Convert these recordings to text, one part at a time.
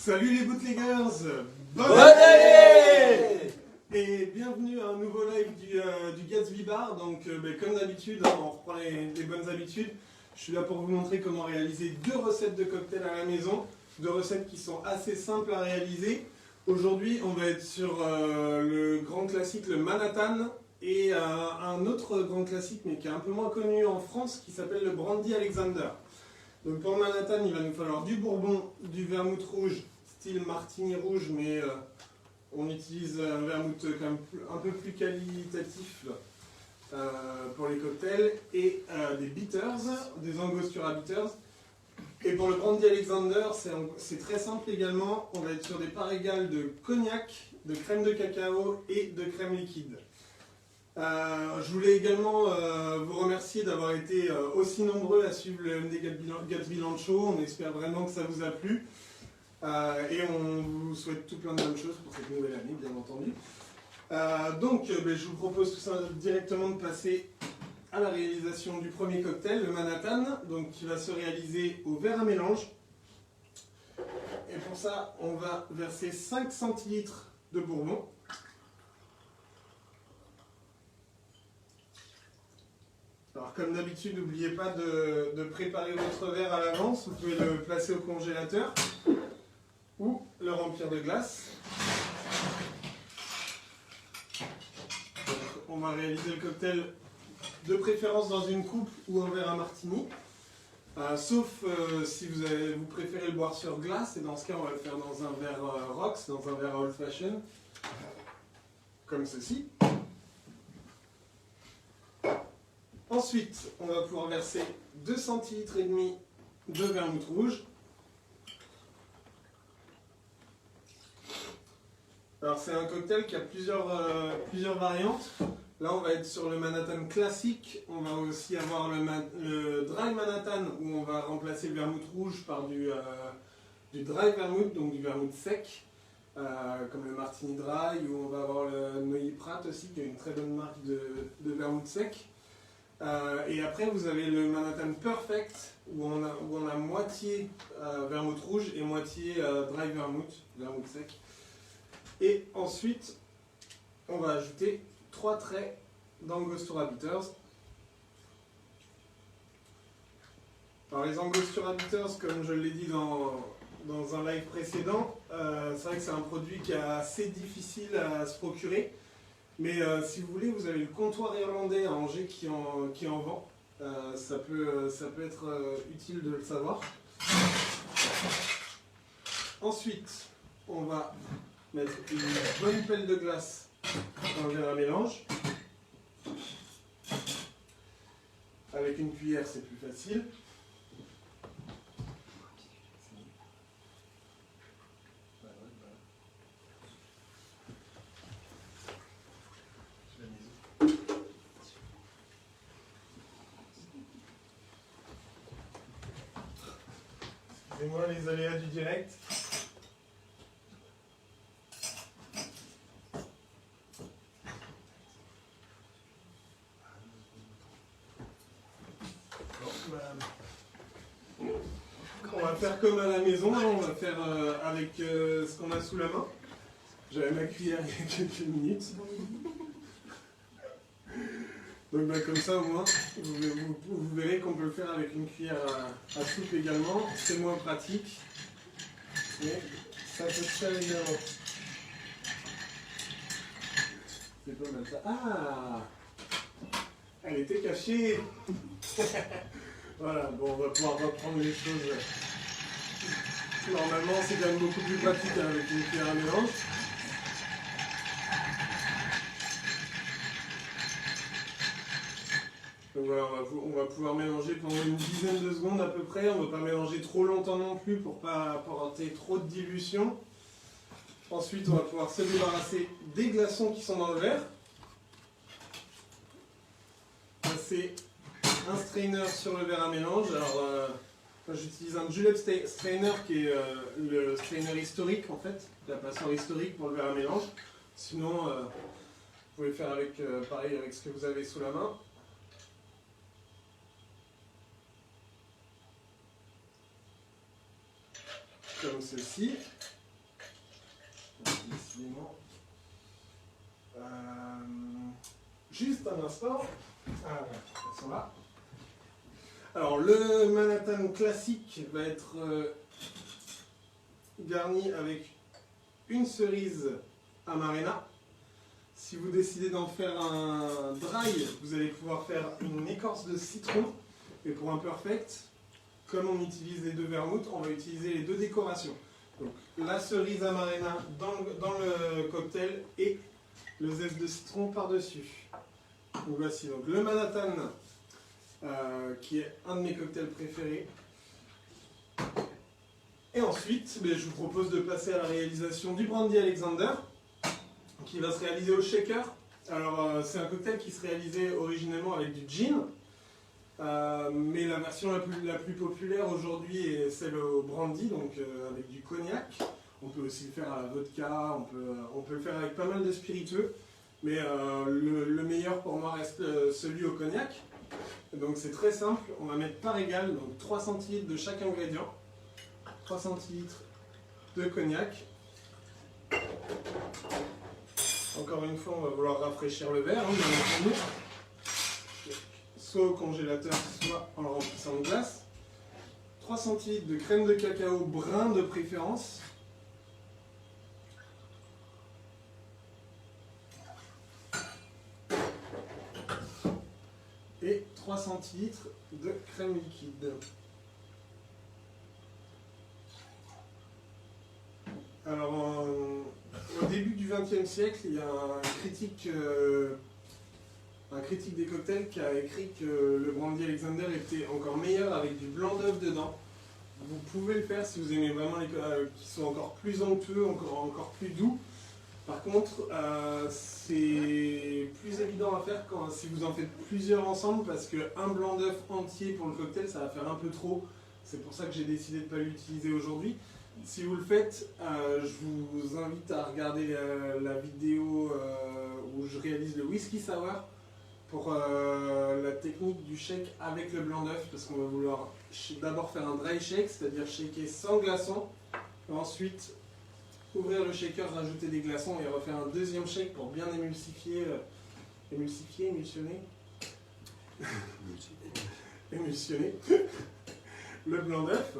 Salut les bootleggers, bonne année et bienvenue à un nouveau live du Gatsby Bar. Donc comme d'habitude, on reprend les bonnes habitudes. Je suis là pour vous montrer comment réaliser 2 recettes de cocktails à la maison, 2 recettes qui sont assez simples à réaliser. Aujourd'hui, on va être sur le grand classique, le Manhattan, et un autre grand classique, mais qui est un peu moins connu en France, qui s'appelle le Brandy Alexander. Donc pour le Manhattan, il va nous falloir du bourbon, du vermouth rouge, style martini rouge, mais on utilise un vermouth quand même un peu plus qualitatif pour les cocktails, et des bitters, des Angostura bitters. Et pour le Brandy Alexander, c'est très simple également, on va être sur des parts égales de cognac, de crème de cacao et de crème liquide. Je voulais également vous remercier d'avoir été aussi nombreux à suivre le MD Gatsby Land Show. On espère vraiment que ça vous a plu. Et on vous souhaite tout plein de bonnes choses pour cette nouvelle année, bien entendu. Je vous propose tout ça directement de passer à la réalisation du premier cocktail, le Manhattan, donc qui va se réaliser au verre à mélange. Et pour ça, on va verser 5 centilitres de bourbon. Alors comme d'habitude, n'oubliez pas de préparer votre verre à l'avance. Vous pouvez le placer au congélateur ou le remplir de glace. Donc, on va réaliser le cocktail de préférence dans une coupe ou un verre à martini. Sauf si vous préférez le boire sur glace, et dans ce cas on va le faire dans un verre rocks, dans un verre old fashion, comme ceci. Ensuite, on va pouvoir verser 2 centilitres et demi de vermouth rouge. Alors c'est un cocktail qui a plusieurs variantes. Là on va être sur le Manhattan classique. On va aussi avoir le dry Manhattan où on va remplacer le vermouth rouge par du dry vermouth, donc du vermouth sec, comme le Martini Dry, où on va avoir le Noilly Prat aussi, qui est une très bonne marque de vermouth sec. Et après vous avez le Manhattan Perfect où on a moitié vermouth rouge et moitié dry vermouth sec. Et ensuite on va ajouter 3 traits d'Angostura bitters. Alors les Angostura bitters, comme je l'ai dit dans un live précédent, c'est vrai que c'est un produit qui est assez difficile à se procurer. Mais si vous voulez, vous avez le comptoir irlandais à Angers qui en vend. Ça peut être utile de le savoir. Ensuite, on va mettre une bonne pelle de glace dans le verre à mélange. Avec une cuillère, c'est plus facile. Excusez-moi les aléas du direct. On va faire comme à la maison, on va faire avec ce qu'on a sous la main. J'avais ma cuillère il y a quelques minutes. Donc comme ça au moins, vous verrez qu'on peut le faire avec une cuillère à soupe également. C'est moins pratique, mais ça peut se faire également. C'est pas mal ça. Ah, elle était cachée. Voilà, bon, on va pouvoir reprendre les choses. Normalement, c'est quand même beaucoup plus pratique avec une cuillère à mélange. Donc voilà, on va pouvoir mélanger pendant une dizaine de secondes à peu près. On ne va pas mélanger trop longtemps non plus pour ne pas apporter trop de dilution. Ensuite, on va pouvoir se débarrasser des glaçons qui sont dans le verre. Passer un strainer sur le verre à mélange. Alors, j'utilise un julep strainer qui est le strainer historique en fait, la passoire historique pour le verre à mélange. Sinon, vous pouvez faire pareil avec ce que vous avez sous la main. Comme ceci. décidément. Juste un instant. Ah, elles sont là. Alors, le Manhattan classique va être garni avec une cerise amarena. Si vous décidez d'en faire un dry, vous allez pouvoir faire une écorce de citron. Et pour un perfect, comme on utilise les deux vermouths, on va utiliser les deux décorations. Donc la cerise amarena dans le cocktail et le zeste de citron par-dessus. Donc voici donc le Manhattan, qui est un de mes cocktails préférés. Et ensuite, je vous propose de passer à la réalisation du Brandy Alexander, qui va se réaliser au shaker. Alors c'est un cocktail qui se réalisait originellement avec du gin, mais la version la plus populaire aujourd'hui est celle au brandy, donc avec du cognac. On peut aussi le faire à la vodka, on peut le faire avec pas mal de spiritueux, mais le meilleur pour moi reste celui au cognac. Donc c'est très simple, on va mettre par égal, donc 3 centilitres de chaque ingrédient, 3 centilitres de cognac. Encore une fois, on va vouloir rafraîchir le verre, bien entendu, soit au congélateur, soit en le remplissant de glace. 3 centilitres de crème de cacao brun de préférence. Et 3 centilitres de crème liquide. Alors, au début du XXe siècle, il y a un critique des cocktails qui a écrit que le Brandy Alexander était encore meilleur avec du blanc d'œuf dedans. Vous pouvez le faire si vous aimez vraiment les qui sont encore plus onctueux, encore plus doux. Par contre, c'est plus évident à faire si vous en faites plusieurs ensemble, parce qu'un blanc d'œuf entier pour le cocktail, ça va faire un peu trop. C'est pour ça que j'ai décidé de ne pas l'utiliser aujourd'hui. Si vous le faites, je vous invite à regarder la vidéo où je réalise le whisky sour pour la technique du shake avec le blanc d'œuf, parce qu'on va vouloir d'abord faire un dry shake, c'est-à-dire shaker sans glaçons, et ensuite ouvrir le shaker, rajouter des glaçons et refaire un deuxième shake pour bien émulsionner le blanc d'œuf.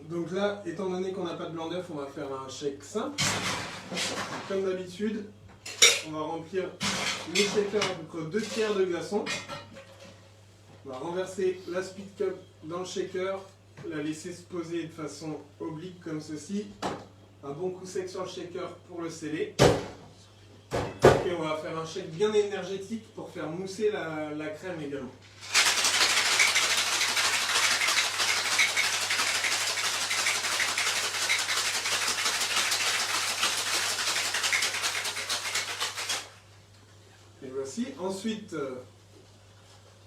Donc là, étant donné qu'on n'a pas de blanc d'œuf, on va faire un shake simple. Comme d'habitude, on va remplir le shaker à peu près 2 tiers de glaçons. On va renverser la speed cup dans le shaker, la laisser se poser de façon oblique comme ceci. Un bon coup sec sur le shaker pour le sceller. Et on va faire un shake bien énergétique pour faire mousser la crème également. Et voici. Ensuite,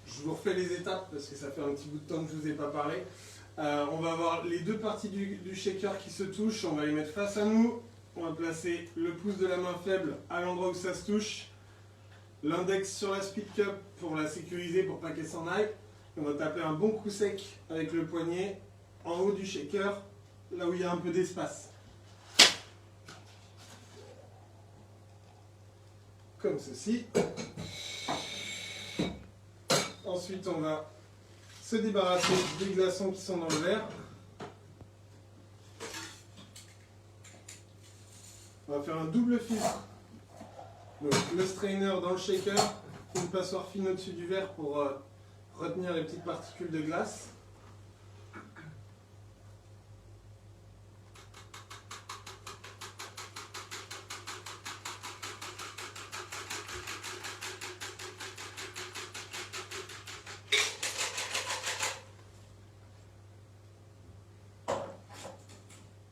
je vous refais les étapes parce que ça fait un petit bout de temps que je ne vous ai pas parlé. On va avoir les deux parties du shaker qui se touchent, on va les mettre face à nous. On va placer le pouce de la main faible à l'endroit où ça se touche, l'index sur la speed cup pour la sécuriser, pour pas qu'elle s'en aille. On va taper un bon coup sec avec le poignet en haut du shaker, là où il y a un peu d'espace. Comme ceci. Ensuite, on va se débarrasser des glaçons qui sont dans le verre. On va faire un double filtre. Donc, le strainer dans le shaker, une passoire fine au-dessus du verre pour retenir les petites particules de glace.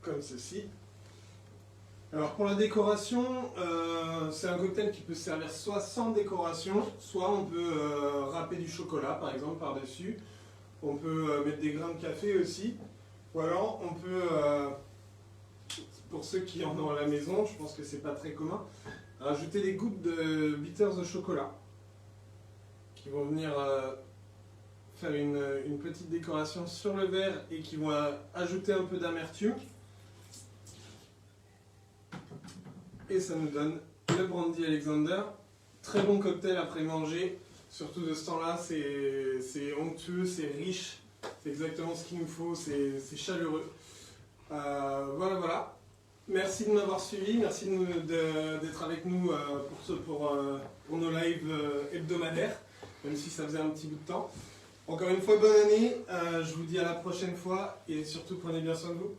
Comme ceci. Alors pour la décoration, c'est un cocktail qui peut se servir soit sans décoration, soit on peut râper du chocolat par exemple par-dessus. On peut mettre des grains de café aussi. Ou alors on peut, pour ceux qui en ont à la maison, je pense que c'est pas très commun, rajouter des gouttes de bitters de chocolat qui vont venir faire une petite décoration sur le verre et qui vont ajouter un peu d'amertume. et ça nous donne le Brandy Alexander. Très bon cocktail après manger, surtout de ce temps-là, c'est onctueux, c'est riche, c'est exactement ce qu'il nous faut, c'est chaleureux. Voilà. Merci de m'avoir suivi, merci d'être avec nous pour nos lives hebdomadaires, même si ça faisait un petit bout de temps. Encore une fois, bonne année, je vous dis à la prochaine fois et surtout prenez bien soin de vous.